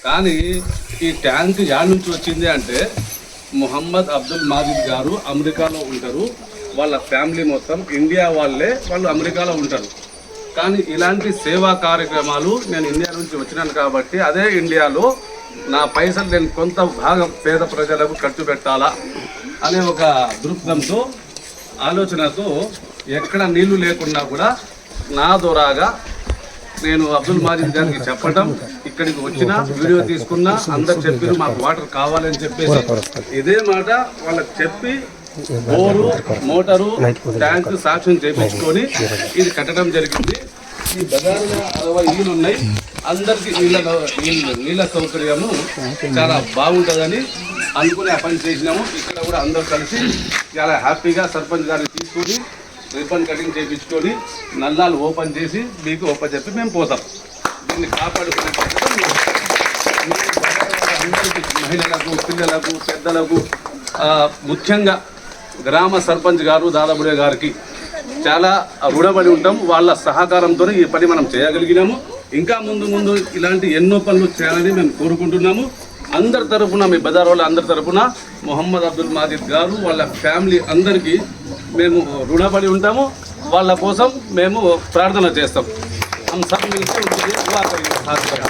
కానీ ఈ tank add నుంచి వచ్చింది అంటే మొహమ్మద్ అబ్దుల్ మాజిద్ గారు అమెరికాలో ఉంటారు, వాళ్ళ ఫ్యామిలీ మొత్తం ఇండియా వాళ్ళు అమెరికాలో ఉంటారు. కానీ ఇలాంటి సేవా కార్యక్రమాలు నేను ఇండియా నుంచి వచ్చినాను కాబట్టి అదే ఇండియాలో నా పైసలు నేను కొంత భాగం పేద ప్రజలకు ఖర్చు పెట్టాలా అనే ఒక దృక్పథంతో ఆలోచనతో ఎక్కడ నీళ్లు లేకున్నా కూడా నా ద్వారాగా నేను అబ్దుల్ మాజిద్ గారికి చెప్పడం, ఇక్కడికి వచ్చిన వీడియో తీసుకున్నా, అందరు చెప్పారు మాకు వాటర్ కావాలని చెప్పేసి ఇదే మాట వాళ్ళకి చెప్పి బోరు మోటారు ట్యాంక్ సాక్ష్యం చేయించుకొని ఇది కట్టడం జరిగింది. ఈ బజార్లో 60 ఇళ్ళు ఉన్నాయి, అందరికి నీళ్ళ సౌకర్యము చాలా బాగుంటుందని అనుకుని ఆ పని చేసినాము. ఇక్కడ కూడా అందరూ కలిసి చాలా హ్యాపీగా సర్పంచ్ గారిని తీసుకొని రిబ్బన్ కటింగ్ చేయించుకొని నల్లాలు ఓపెన్ చేసి మీకు చెప్పి మేము పోతాం. దీన్ని కాపాడుకునే అందరికీ మహిళలకు, పిల్లలకు, పెద్దలకు, ముఖ్యంగా గ్రామ సర్పంచ్ గారు దాదాపుడే గారికి చాలా రుణపడి ఉంటాం. వాళ్ళ సహకారంతో ఈ పని మనం చేయగలిగినాము. ఇంకా ముందు ఇలాంటి ఎన్నో పనులు చేయాలని మేము కోరుకుంటున్నాము. అందరి తరఫున, మీ బజార్ వాళ్ళ అందరి తరఫున మొహమ్మద్ అబ్దుల్ మాజిద్ గారు వాళ్ళ ఫ్యామిలీ అందరికీ మేము రుణపడి ఉంటాము. వాళ్ళ కోసం మేము ప్రార్థన చేస్తాం. हम सब मिलकर उनके लिए दुआ करेंगे खास कर